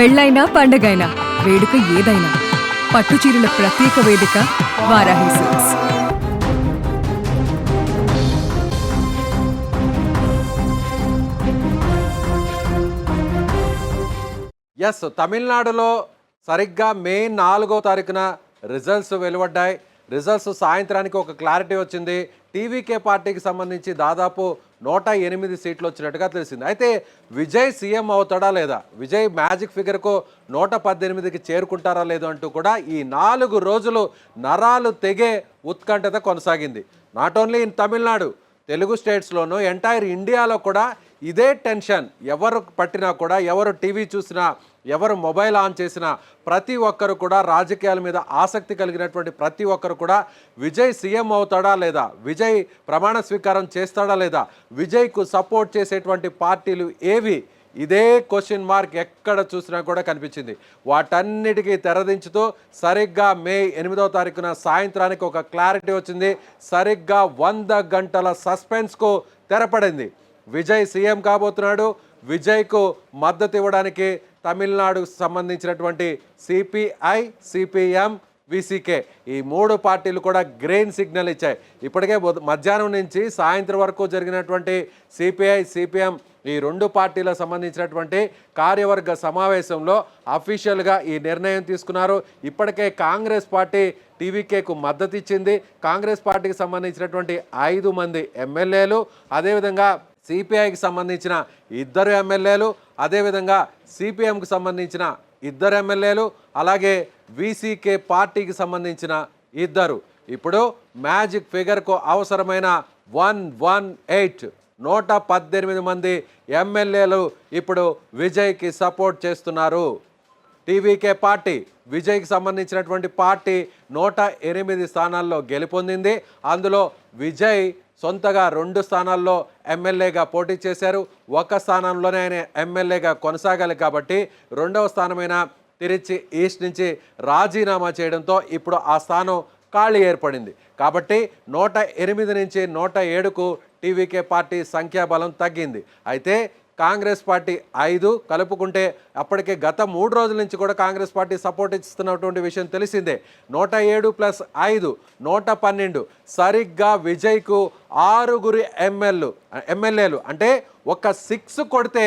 పెళ్ళైనా పండగైనా వేడుక ఏదైనా పట్టుచీరల ప్రత్యేక వేదిక వారాహి సిల్క్స్. ఎస్, తమిళనాడులో సరిగ్గా మే 4వ తారీఖున రిజల్ట్స్ వెలువడ్డాయి. రిజల్ట్స్ సాయంత్రానికి ఒక క్లారిటీ వచ్చింది. టీవీకే పార్టీకి సంబంధించి దాదాపు 108 సీట్లు వచ్చినట్టుగా తెలిసింది. అయితే విజయ్ సీఎం అవుతాడా లేదా, విజయ్ మ్యాజిక్ ఫిగర్కు 118కి చేరుకుంటారా లేదో అంటూ కూడా ఈ 4 రోజులు నరాలు తెగే ఉత్కంఠత కొనసాగింది. Not only in Tamil Nadu, Telugu స్టేట్స్లోనూ ఎంటైర్ ఇండియాలో కూడా ఇదే టెన్షన్. ఎవరు పట్టినా కూడా, ఎవరు టీవీ చూసినా, ఎవరు మొబైల్ ఆన్ చేసినా ప్రతి ఒక్కరు కూడా, రాజకీయాల మీద ఆసక్తి కలిగినటువంటి ప్రతి ఒక్కరు కూడా విజయ్ సీఎం అవుతాడా లేదా, విజయ్ ప్రమాణ స్వీకారం చేస్తాడా లేదా, విజయ్కు సపోర్ట్ చేసేటువంటి పార్టీలు ఏవి, ఇదే క్వశ్చన్ మార్క్ ఎక్కడ చూసినా కూడా కనిపించింది. వాటన్నిటికీ తెరదించుతూ సరిగ్గా మే 8వ తారీఖున సాయంత్రానికి ఒక క్లారిటీ వచ్చింది. సరిగ్గా 100 గంటల సస్పెన్స్కు తెరపడింది. విజయ్ సీఎం కాబోతున్నాడు. విజయ్కు మద్దతు ఇవ్వడానికి తమిళనాడుకు సంబంధించినటువంటి సిపిఐ, సిపిఎం, విసికే ఈ 3 పార్టీలు కూడా గ్రీన్ సిగ్నల్ ఇచ్చాయి. ఇప్పటికే మధ్యాహ్నం నుంచి సాయంత్రం వరకు జరిగినటువంటి సిపిఐ, సిపిఎం ఈ 2 పార్టీలకు సంబంధించినటువంటి కార్యవర్గ సమావేశంలో అఫీషియల్గా ఈ నిర్ణయం తీసుకున్నారు. ఇప్పటికే కాంగ్రెస్ పార్టీ టీవీకేకు మద్దతు ఇచ్చింది. కాంగ్రెస్ పార్టీకి సంబంధించినటువంటి 5 మంది ఎమ్మెల్యేలు, అదేవిధంగా సిపిఐకి సంబంధించిన 2 ఎమ్మెల్యేలు, అదేవిధంగా సిపిఎంకి సంబంధించిన 2 ఎమ్మెల్యేలు, అలాగే విసికే పార్టీకి సంబంధించిన 2. ఇప్పుడు మ్యాజిక్ ఫిగర్కు అవసరమైన 118 మంది ఎమ్మెల్యేలు ఇప్పుడు విజయ్కి సపోర్ట్ చేస్తున్నారు. టీవీకే పార్టీ, విజయ్కి సంబంధించినటువంటి పార్టీ 108 స్థానాల్లో గెలుపొందింది. అందులో విజయ్ సొంతగా 2 స్థానాల్లో ఎమ్మెల్యేగా పోటీ చేశారు. 1 స్థానంలోనే ఆయన ఎమ్మెల్యేగా కొనసాగాలి కాబట్టి 2వ స్థానమైన తిరుచి ఈస్ట్ నుంచి రాజీనామా చేయడంతో ఇప్పుడు ఆ స్థానం ఖాళీ ఏర్పడింది. కాబట్టి 108 నుంచి 107కు టీవీకే పార్టీ సంఖ్యాబలం తగ్గింది. అయితే కాంగ్రెస్ పార్టీ 5 కలుపుకుంటే అప్పటికే గత 3 రోజుల నుంచి కూడా కాంగ్రెస్ పార్టీ సపోర్ట్ ఇస్తున్నటువంటి విషయం తెలిసిందే. 107 + 5 112. సరిగ్గా విజయ్కు 6 ఎమ్మెల్యేలు అంటే ఒక 6 కొడితే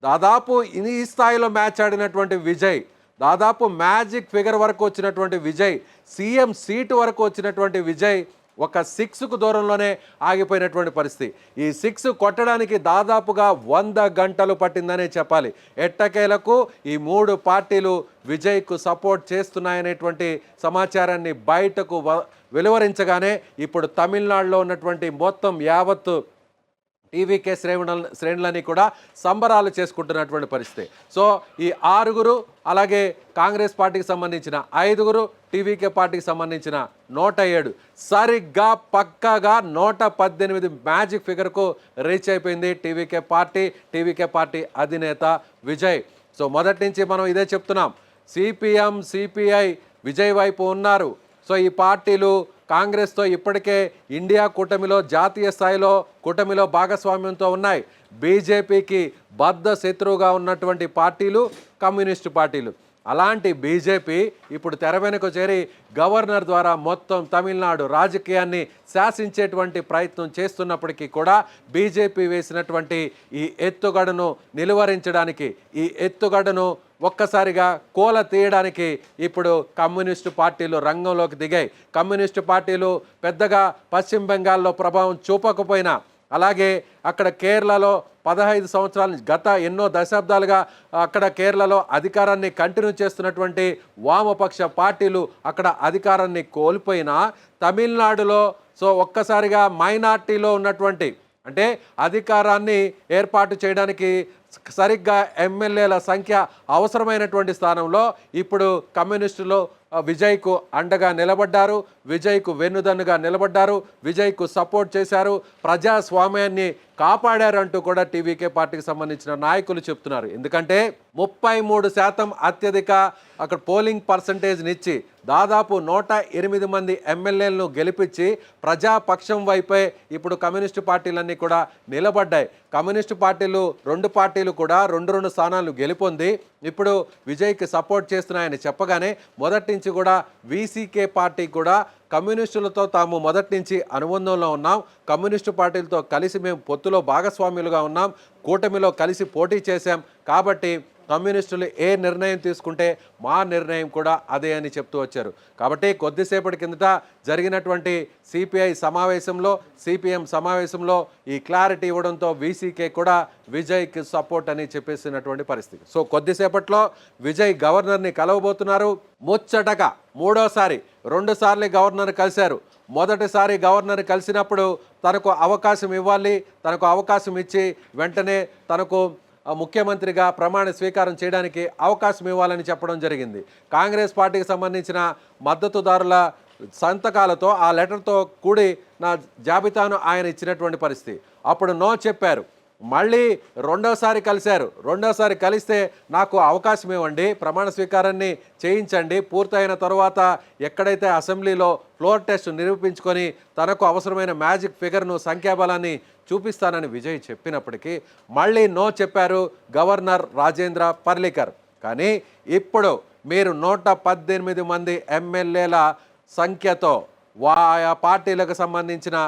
దాదాపు ఈ స్థాయిలో మ్యాచ్ ఆడినటువంటి విజయ్, దాదాపు మ్యాజిక్ ఫిగర్ వరకు వచ్చినటువంటి విజయ్, సీఎం సీటు వరకు వచ్చినటువంటి విజయ్ ఒక 6కు దూరంలోనే ఆగిపోయినటువంటి పరిస్థితి. ఈ 6 కొట్టడానికి దాదాపుగా 100 గంటలు పట్టిందనే చెప్పాలి. ఎట్టకేలకు ఈ 3 పార్టీలు విజయ్కు సపోర్ట్ చేస్తున్నాయనేటువంటి సమాచారాన్ని బయటకు వెలువరించగానే ఇప్పుడు తమిళనాడులో ఉన్నటువంటి మొత్తం యావత్తు టీవీకే శ్రేణులని కూడా సంబరాలు చేసుకుంటున్నటువంటి పరిస్థితి. సో ఈ 6, అలాగే కాంగ్రెస్ పార్టీకి సంబంధించిన 5, టీవీకే పార్టీకి సంబంధించిన 107, సరిగ్గా పక్కాగా 118 మ్యాజిక్ ఫిగర్కు రీచ్ అయిపోయింది టీవీకే పార్టీ అధినేత విజయ్. సో మొదటి నుంచి మనం ఇదే చెప్తున్నాం, సిపిఎం, సిపిఐ విజయ్ వైపు ఉన్నారు. సో ఈ పార్టీలు కాంగ్రెస్తో ఇప్పటికే ఇండియా కూటమిలో, జాతీయ స్థాయిలో కూటమిలో భాగస్వామ్యంతో ఉన్నాయి. బీజేపీకి బద్ధ శత్రువుగా ఉన్నటువంటి పార్టీలు కమ్యూనిస్టు పార్టీలు. అలాంటి బీజేపీ ఇప్పుడు తెర వెనుక చేరి గవర్నర్ ద్వారా మొత్తం తమిళనాడు రాజకీయాన్ని శాసించేటువంటి ప్రయత్నం చేస్తున్నప్పటికీ కూడా బీజేపీ వేసినటువంటి ఈ ఎత్తుగడను నిలువరించడానికి, ఈ ఎత్తుగడను ఒక్కసారిగా కోల తీయడానికి ఇప్పుడు కమ్యూనిస్టు పార్టీలు రంగంలోకి దిగాయి. కమ్యూనిస్టు పార్టీలు పెద్దగా పశ్చిమ బెంగాల్లో ప్రభావం చూపకపోయినా, అలాగే అక్కడ కేరళలో 15 సంవత్సరాలు, గత ఎన్నో దశాబ్దాలుగా అక్కడ కేరళలో అధికారాన్ని కంటిన్యూ చేస్తున్నటువంటి వామపక్ష పార్టీలు అక్కడ అధికారాన్ని కోల్పోయినా, తమిళనాడులో సో ఒక్కసారిగా మైనార్టీలో ఉన్నటువంటి, అంటే అధికారాన్ని ఏర్పాటు చేయడానికి సరిగ్గా ఎమ్మెల్యేల సంఖ్య అవసరమైనటువంటి స్థానంలో ఇప్పుడు కమ్యూనిస్టులు విజయ్కు అండగా నిలబడ్డారు, విజయ్కు వెన్నుదన్నుగా నిలబడ్డారు, విజయ్కు సపోర్ట్ చేశారు, ప్రజాస్వామ్యాన్ని కాపాడారంటూ కూడా టీవీకే పార్టీకి సంబంధించిన నాయకులు చెప్తున్నారు. ఎందుకంటే 33% అత్యధిక అక్కడ పోలింగ్ పర్సంటేజ్నిచ్చి దాదాపు 108 మంది ఎమ్మెల్యేలను గెలిపించి ప్రజాపక్షం వైపే ఇప్పుడు కమ్యూనిస్టు పార్టీలన్నీ కూడా నిలబడ్డాయి. కమ్యూనిస్టు పార్టీలు 2 పార్టీలు పార్టీలు కూడా రెండు స్థానాలు గెలుపొంది ఇప్పుడు విజయ్కి సపోర్ట్ చేస్తున్నాయని చెప్పగానే మొదటి నుంచి కూడా వీసీకే పార్టీ కూడా కమ్యూనిస్టులతో తాము మొదటి నుంచి అనుబంధంలో ఉన్నాం, కమ్యూనిస్టు పార్టీలతో కలిసి మేము పొత్తులో భాగస్వామ్యులుగా ఉన్నాం, కూటమిలో కలిసి పోటీ చేశాం, కాబట్టి కమ్యూనిస్టులు ఏ నిర్ణయం తీసుకుంటే మా నిర్ణయం కూడా అదే అని చెప్తూ వచ్చారు. కాబట్టి కొద్దిసేపటి కిందట జరిగినటువంటి సిపిఐ సమావేశంలో, సిపిఎం సమావేశంలో ఈ క్లారిటీ ఇవ్వడంతో వీసీకే కూడా విజయ్కి సపోర్ట్ అని చెప్పేసినటువంటి పరిస్థితి. సో కొద్దిసేపట్లో విజయ్ గవర్నర్ని కలవబోతున్నారు. ముచ్చటగా మూడోసారి, 2 సార్లు గవర్నర్ కలిశారు. మొదటిసారి గవర్నర్ కలిసినప్పుడు తనకు అవకాశం ఇవ్వాలి, తనకు అవకాశం ఇచ్చి వెంటనే తనకు ముఖ్యమంత్రిగా ప్రమాణ స్వీకారం చేయడానికి అవకాశం ఇవ్వాలని చెప్పడం జరిగింది. కాంగ్రెస్ పార్టీకి సంబంధించిన మద్దతుదారుల సంతకాలతో ఆ లెటర్తో కూడి నా జాబితాను ఆయన ఇచ్చినటువంటి పరిస్థితి. అప్పుడు నో చెప్పారు. మళ్ళీ రెండోసారి కలిశారు. రెండోసారి కలిస్తే నాకు అవకాశం ఇవ్వండి, ప్రమాణ స్వీకారాన్ని చేయించండి, పూర్తయిన తర్వాత ఎక్కడైతే అసెంబ్లీలో ఫ్లోర్ టెస్ట్ నిరూపించుకొని తనకు అవసరమైన మ్యాజిక్ ఫిగర్ను, సంఖ్యాబలాన్ని చూపిస్తానని విజయ్ చెప్పినప్పటికీ మళ్ళీ నో చెప్పారు గవర్నర్ రాజేంద్ర పర్లికర్. కానీ ఇప్పుడు మీరు 118 మంది ఎమ్మెల్యేల సంఖ్యతో ఆయా పార్టీలకు సంబంధించిన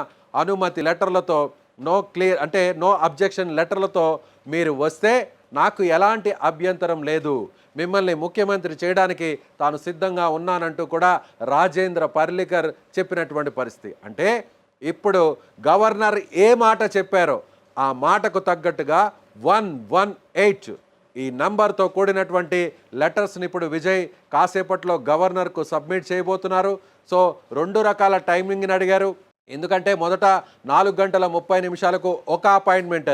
అనుమతి లెటర్లతో నో అబ్జెక్షన్ లెటర్లతో మీరు వస్తే నాకు ఎలాంటి అభ్యంతరం లేదు, మిమ్మల్ని ముఖ్యమంత్రి చేయడానికి తాను సిద్ధంగా ఉన్నానంటూ కూడా రాజేంద్ర పర్లికర్ చెప్పినటువంటి పరిస్థితి. అంటే ఇప్పుడు గవర్నర్ ఏ మాట చెప్పారో ఆ మాటకు తగ్గట్టుగా 118 ఈ నంబర్తో కూడినటువంటి లెటర్స్ని ఇప్పుడు విజయ్ కాసేపట్లో గవర్నర్కు సబ్మిట్ చేయబోతున్నారు. సో 2 రకాల టైమింగ్ని అడిగారు. ఎందుకంటే మొదట 4:30 ఒక అపాయింట్మెంట్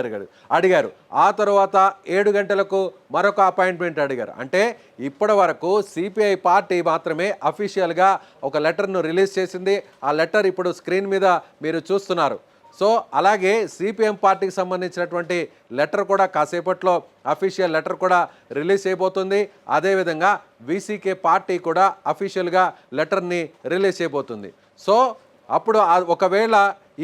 అడిగారు, ఆ తర్వాత 7 గంటలకు మరొక అపాయింట్మెంట్ అడిగారు. అంటే ఇప్పటి వరకు సిపిఐ పార్టీ మాత్రమే అఫీషియల్గా ఒక లెటర్ను రిలీజ్ చేసింది. ఆ లెటర్ ఇప్పుడు స్క్రీన్ మీద మీరు చూస్తున్నారు. సో అలాగే సిపిఎం పార్టీకి సంబంధించినటువంటి లెటర్ కూడా కాసేపట్లో అఫీషియల్ లెటర్ కూడా రిలీజ్ చేయబోతుంది. అదేవిధంగా వీసీకే పార్టీ కూడా అఫీషియల్గా లెటర్ని రిలీజ్ చేయబోతుంది. సో అప్పుడు ఒకవేళ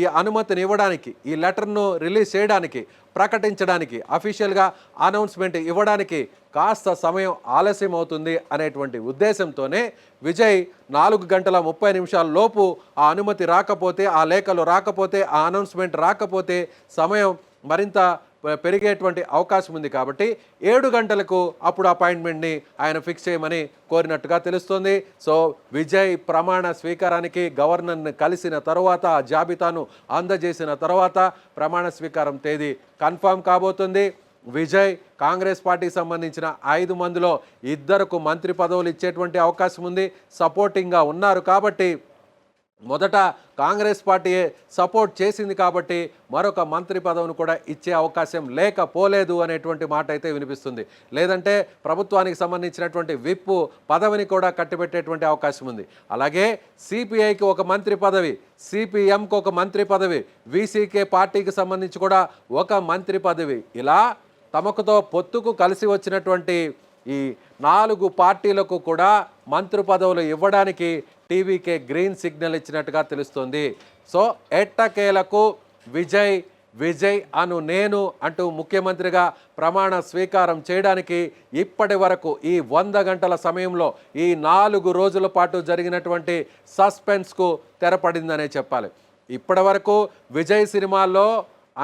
ఈ అనుమతిని ఇవ్వడానికి, ఈ లెటర్ను రిలీజ్ చేయడానికి, ప్రకటించడానికి, అఫీషియల్గా అనౌన్స్మెంట్ ఇవ్వడానికి కాస్త సమయం ఆలస్యం అవుతుంది అనేటువంటి ఉద్దేశంతోనే విజయ్ 4:30 లోపు ఆ అనుమతి రాకపోతే, ఆ లేఖలు రాకపోతే, ఆ అనౌన్స్మెంట్ రాకపోతే సమయం మరింత పెరిగేటువంటి అవకాశం ఉంది. కాబట్టి 7 గంటలకు అప్పుడు అపాయింట్మెంట్ని ఆయన ఫిక్స్ చేయమని కోరినట్టుగా తెలుస్తుంది. సో విజయ్ ప్రమాణ స్వీకారానికి గవర్నర్ని కలిసిన తర్వాత, ఆ జాబితాను అందజేసిన తర్వాత ప్రమాణ స్వీకారం తేదీ కన్ఫర్మ్ కాబోతుంది. విజయ్ కాంగ్రెస్ పార్టీకి సంబంధించిన 5 మందిలో 2 మంత్రి పదవులు ఇచ్చేటువంటి అవకాశం ఉంది. సపోర్టింగ్గా ఉన్నారు కాబట్టి, మొదట కాంగ్రెస్ పార్టీ సపోర్ట్ చేసింది కాబట్టి మరొక మంత్రి పదవిని కూడా ఇచ్చే అవకాశం లేకపోలేదు అనేటువంటి మాట అయితే వినిపిస్తుంది. లేదంటే ప్రభుత్వానికి సంబంధించినటువంటి విప్ పదవిని కూడా కట్టిపెట్టేటువంటి అవకాశం ఉంది. అలాగే సిపిఐకి ఒక మంత్రి పదవి, సిపిఎంకి ఒక మంత్రి పదవి, వీసీకే పార్టీకి సంబంధించి కూడా ఒక మంత్రి పదవి, ఇలా తమకుతో పొత్తుకు కలిసి వచ్చినటువంటి ఈ 4 పార్టీలకు కూడా మంత్రి పదవులు ఇవ్వడానికి టీవీకే గ్రీన్ సిగ్నల్ ఇచ్చినట్టుగా తెలుస్తుంది. సో ఎట్టకేలకు విజయ్ అను నేను అంటూ ముఖ్యమంత్రిగా ప్రమాణ స్వీకారం చేయడానికి ఇప్పటి వరకు ఈ 100 గంటల సమయంలో ఈ 4 రోజుల పాటు జరిగినటువంటి సస్పెన్స్కు తెరపడిందనే చెప్పాలి. ఇప్పటి వరకు విజయ్ సినిమాల్లో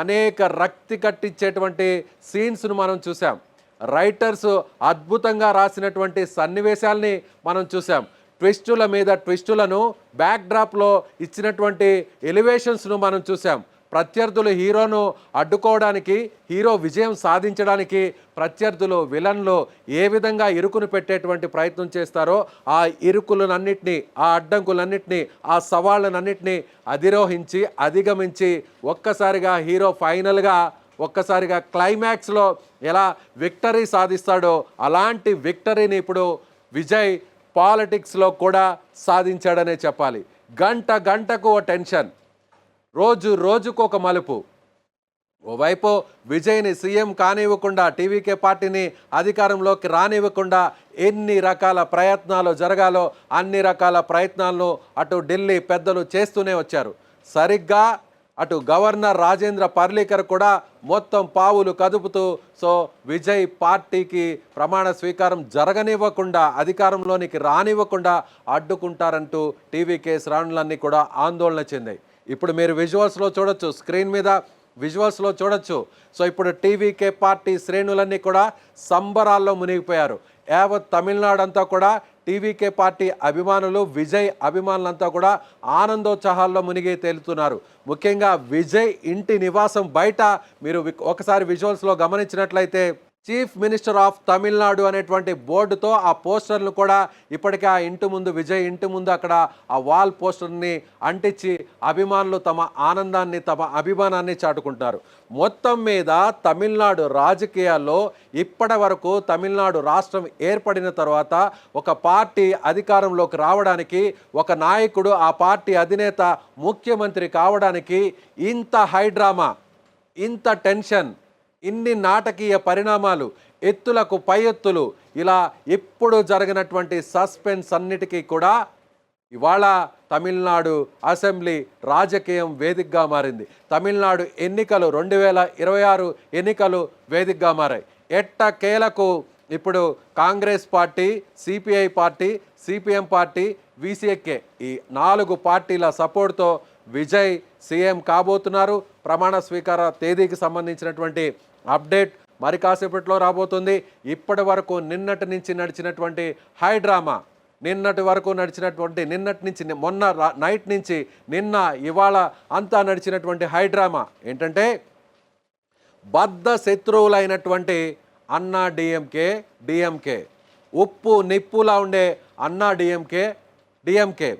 అనేక రక్తి కట్టించేటువంటి సీన్స్ను మనం చూసాం. రైటర్స్ అద్భుతంగా రాసినటువంటి సన్నివేశాల్ని మనం చూసాం. ట్విస్టుల మీద ట్విస్టులను బ్యాక్డ్రాప్లో ఇచ్చినటువంటి ఎలివేషన్స్ను మనం చూసాం. ప్రత్యర్థులు హీరోను అడ్డుకోవడానికి, హీరో విజయం సాధించడానికి ప్రత్యర్థులు, విలన్లు ఏ విధంగా ఇరుకును పెట్టేటువంటి ప్రయత్నం చేస్తారో ఆ ఇరుకులనన్నింటినీ, ఆ అడ్డంకులన్నింటినీ, ఆ సవాళ్ళనన్నింటినీ అధిరోహించి అధిగమించి ఒక్కసారిగా హీరో ఫైనల్గా ఒక్కసారిగా క్లైమాక్స్లో ఎలా విక్టరీ సాధిస్తాడో అలాంటి విక్టరీని ఇప్పుడు విజయ్ పాలిటిక్స్లో కూడా సాధించాడనే చెప్పాలి. గంటకు ఓ టెన్షన్, రోజుకు ఒక మలుపు. ఓవైపు విజయ్ని సీఎం కానివ్వకుండా, టీవీకే పార్టీని అధికారంలోకి రానివ్వకుండా ఎన్ని రకాల ప్రయత్నాలు జరగాలో అన్ని రకాల ప్రయత్నాలను అటు ఢిల్లీ పెద్దలు చేస్తూనే వచ్చారు. సరిగ్గా అటు గవర్నర్ రాజేంద్ర పర్లీకర్ కూడా మొత్తం పావులు కదుపుతూ సో విజయ్ పార్టీకి ప్రమాణ స్వీకారం జరగనివ్వకుండా, అధికారంలోనికి రానివ్వకుండా అడ్డుకుంటారంటూ టీవీకే శ్రేణులన్నీ కూడా ఆందోళన చెందాయి. ఇప్పుడు మీరు విజువల్స్లో చూడొచ్చు, స్క్రీన్ మీద విజువల్స్లో చూడొచ్చు. సో ఇప్పుడు టీవీకే పార్టీ శ్రేణులన్నీ కూడా సంబరాల్లో మునిగిపోయారు. యావత్ తమిళనాడు అంతా కూడా టీవీకే పార్టీ అభిమానులు, విజయ్ అభిమానులంతా కూడా ఆనందోత్సాహాల్లో మునిగి తేలుతున్నారు. ముఖ్యంగా విజయ్ ఇంటి నివాసం బయట మీరు ఒకసారి విజువల్స్లో గమనించినట్లయితే చీఫ్ మినిస్టర్ ఆఫ్ తమిళనాడు అనేటువంటి బోర్డుతో ఆ పోస్టర్లు కూడా ఇప్పటికే ఆ ఇంటి ముందు, విజయ్ ఇంటి ముందు అక్కడ ఆ వాల్ పోస్టర్ని అంటించి అభిమానులు తమ ఆనందాన్ని, తమ అభిమానాన్ని చాటుకుంటున్నారు. మొత్తం మీద తమిళనాడు రాజకీయాల్లో ఇప్పటి వరకు తమిళనాడు రాష్ట్రం ఏర్పడిన తర్వాత ఒక పార్టీ అధికారంలోకి రావడానికి, ఒక నాయకుడు ఆ పార్టీ అధినేత ముఖ్యమంత్రి కావడానికి ఇంత హైడ్రామా, ఇంత టెన్షన్, ఇన్ని నాటకీయ పరిణామాలు, ఎత్తులకు పై ఎత్తులు, ఇలా ఎప్పుడు జరిగినటువంటి సస్పెన్స్ అన్నిటికీ కూడా ఇవాళ తమిళనాడు అసెంబ్లీ రాజకీయం వేదికగా మారింది. తమిళనాడు ఎన్నికలు 2026 ఎన్నికలు వేదికగా మారాయి. ఎట్టకేలకు ఇప్పుడు Congress party, CPI party, CPM party, VCK ఈ 4 పార్టీల సపోర్ట్తో విజయ్ సీఎం కాబోతున్నారు. ప్రమాణ స్వీకార తేదీకి సంబంధించినటువంటి అప్డేట్ మరి కాసేపట్లో రాబోతుంది. ఇప్పటి వరకు నిన్నటి నుంచి నడిచినటువంటి హైడ్రామా, నిన్నటి నుంచి మొన్న నైట్ నుంచి నిన్న ఇవాళ అంతా నడిచినటువంటి హైడ్రామా ఏంటంటే బద్ధ శత్రువులైనటువంటి అన్నా డిఎంకే, ఉప్పు నిప్పులా ఉండే అన్నా డిఎంకే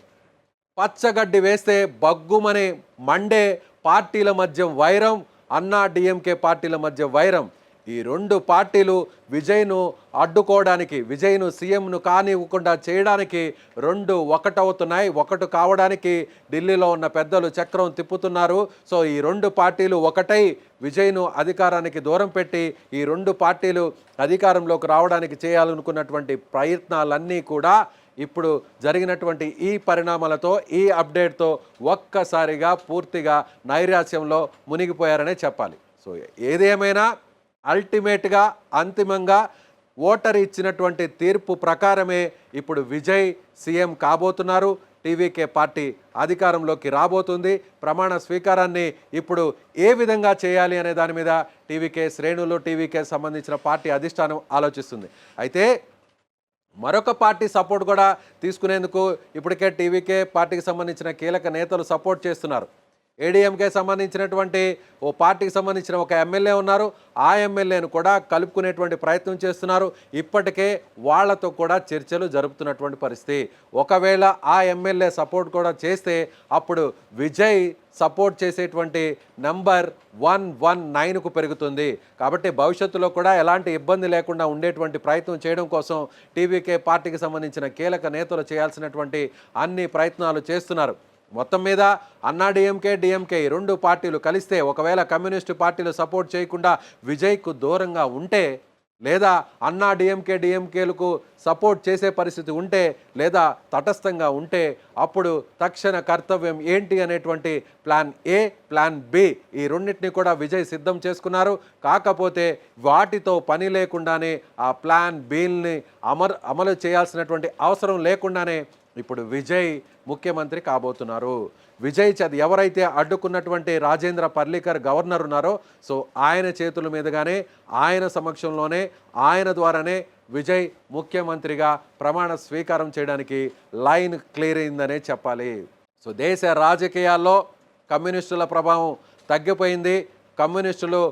పచ్చగడ్డి వేస్తే బగ్గుమని మండే పార్టీల మధ్య వైరం, అన్నా డిఎంకే పార్టీల మధ్య వైరం. ఈ 2 పార్టీలు విజయ్ను అడ్డుకోవడానికి, విజయ్ను సీఎంను కానివ్వకుండా చేయడానికి 2 ఒకటవుతున్నాయి. ఒకటి కావడానికి ఢిల్లీలో ఉన్న పెద్దలు చక్రం తిప్పుతున్నారు. సో ఈ 2 పార్టీలు ఒకటై విజయ్ను అధికారానికి దూరం పెట్టి ఈ 2 పార్టీలు అధికారంలోకి రావడానికి చేయాలనుకున్నటువంటి ప్రయత్నాలన్నీ కూడా ఇప్పుడు జరిగినటువంటి ఈ పరిణామాలతో, ఈ అప్డేట్తో ఒక్కసారిగా పూర్తిగా నైరాశ్యంలో మునిగిపోయారనే చెప్పాలి. సో ఏదేమైనా అల్టిమేట్గా, అంతిమంగా ఓటరు ఇచ్చినటువంటి తీర్పు ప్రకారమే ఇప్పుడు విజయ్ సీఎం కాబోతున్నారు. టీవీకే పార్టీ అధికారంలోకి రాబోతుంది. ప్రమాణ స్వీకారాన్ని ఇప్పుడు ఏ విధంగా చేయాలి అనే దాని మీద టీవీకే శ్రేణులు, టీవీకే సంబంధించిన పార్టీ అధిష్టానం ఆలోచిస్తుంది. అయితే మరొక పార్టీ సపోర్ట్ కూడా తీసుకునేందుకు ఇప్పటికే టీవీకే పార్టీకి సంబంధించిన కీలక నేతలు సపోర్ట్ చేస్తున్నారు. ఏడీఎంకే సంబంధించినటువంటి ఓ పార్టీకి సంబంధించిన ఒక ఎమ్మెల్యే ఉన్నారు. ఆ ఎమ్మెల్యేను కూడా కలుపుకునేటువంటి ప్రయత్నం చేస్తున్నారు. ఇప్పటికే వాళ్లతో కూడా చర్చలు జరుపుతున్నటువంటి పరిస్థితి. ఒకవేళ ఆ ఎమ్మెల్యే సపోర్ట్ కూడా చేస్తే అప్పుడు విజయ్ సపోర్ట్ చేసేటువంటి నంబర్ 119కు పెరుగుతుంది. కాబట్టి భవిష్యత్తులో కూడా ఎలాంటి ఇబ్బంది లేకుండా ఉండేటువంటి ప్రయత్నం చేయడం కోసం టీవీకే పార్టీకి సంబంధించిన కీలక నేతలు చేయాల్సినటువంటి అన్ని ప్రయత్నాలు చేస్తున్నారు. మొత్తం మీద అన్నా డిఎంకే 2 పార్టీలు కలిస్తే, ఒకవేళ కమ్యూనిస్టు పార్టీలు సపోర్ట్ చేయకుండా విజయ్కు దూరంగా ఉంటే, లేదా అన్నా డిఎంకేలకు సపోర్ట్ చేసే పరిస్థితి ఉంటే, లేదా తటస్థంగా ఉంటే, అప్పుడు తక్షణ కర్తవ్యం ఏంటి అనేటువంటి ప్లాన్ ఏ, ప్లాన్ బి, ఈ రెండింటిని కూడా విజయ్ సిద్ధం చేసుకున్నారు. కాకపోతే వాటితో పని లేకుండానే ఆ ప్లాన్ బిల్ని అమలు చేయాల్సినటువంటి అవసరం లేకుండానే ఇప్పుడు విజయ్ ముఖ్యమంత్రి కాబోతున్నారు. విజయ్ ఎవరైతే అడ్డుకున్నటువంటి రాజేంద్ర పర్లీకర్ గవర్నర్ ఉన్నారో, సో ఆయన చేతుల మీదుగానే, ఆయన సమక్షంలోనే, ఆయన ద్వారానే విజయ్ ముఖ్యమంత్రిగా ప్రమాణ స్వీకారం చేయడానికి లైన్ క్లియర్ అయిందనే చెప్పాలి. సో దేశ రాజకీయాల్లో కమ్యూనిస్టుల ప్రభావం తగ్గిపోయింది. కమ్యూనిస్టులు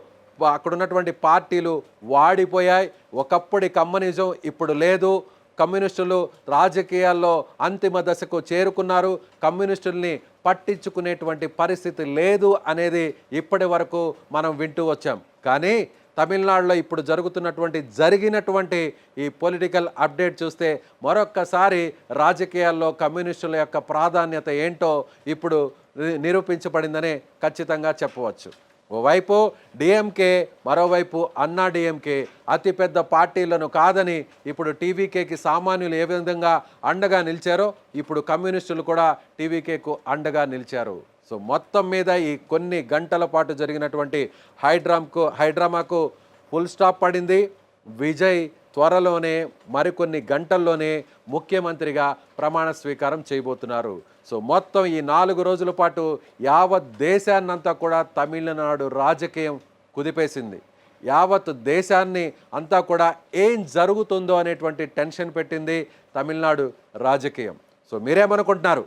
అక్కడ ఉన్నటువంటి పార్టీలు వాడిపోయాయి. ఒకప్పటి కమ్యూనిజం ఇప్పుడు లేదు. కమ్యూనిస్టులు రాజకీయాల్లో అంతిమ దశకు చేరుకున్నారు. కమ్యూనిస్టుల్ని పట్టించుకునేటువంటి పరిస్థితి లేదు అనేది ఇప్పటి వరకు మనం వింటూ వచ్చాం. కానీ తమిళనాడులో ఇప్పుడు జరిగినటువంటి ఈ పొలిటికల్ అప్డేట్ చూస్తే మరొక్కసారి రాజకీయాల్లో కమ్యూనిస్టుల యొక్క ప్రాధాన్యత ఏంటో ఇప్పుడు నిరూపించబడిందనే ఖచ్చితంగా చెప్పవచ్చు. ఓవైపు డిఎంకే, మరోవైపు అన్నా డిఎంకే అతిపెద్ద పార్టీలను కాదని ఇప్పుడు టీవీకేకి సామాన్యులు ఏ విధంగా అండగా నిలిచారో ఇప్పుడు కమ్యూనిస్టులు కూడా టీవీకేకు అండగా నిలిచారు. సో మొత్తం మీద ఈ కొన్ని గంటల పాటు జరిగినటువంటి హైడ్రామాకు ఫుల్ స్టాప్ పడింది. విజయ్ త్వరలోనే మరికొన్ని గంటల్లోనే ముఖ్యమంత్రిగా ప్రమాణ స్వీకారం చేయబోతున్నారు. సో మొత్తం ఈ 4 రోజుల పాటు యావత్ దేశాన్నంతా కూడా తమిళనాడు రాజకీయం కుదిపేసింది. యావత్ దేశాన్ని అంతా కూడా ఏం జరుగుతుందో అనేటువంటి టెన్షన్ పెట్టింది తమిళనాడు రాజకీయం. సో మీరేమనుకుంటున్నారు?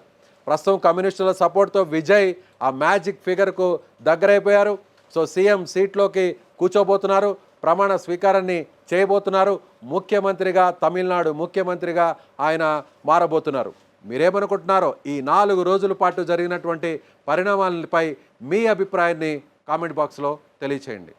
ప్రస్తుతం కమ్యూనిస్టుల సపోర్ట్తో విజయ్ ఆ మ్యాజిక్ ఫిగర్కు దగ్గరైపోయారు. సో సీఎం సీట్లోకి కూర్చోబోతున్నారు, ప్రమాణ స్వీకారాన్ని చేయబోతున్నారు, ముఖ్యమంత్రిగా తమిళనాడు ముఖ్యమంత్రిగా ఆయన మారబోతున్నారు. మీరేమనుకుంటున్నారో ఈ 4 రోజుల పాటు జరిగినటువంటి పరిణామాలపై మీ అభిప్రాయాన్ని కామెంట్ బాక్స్లో తెలియచేయండి.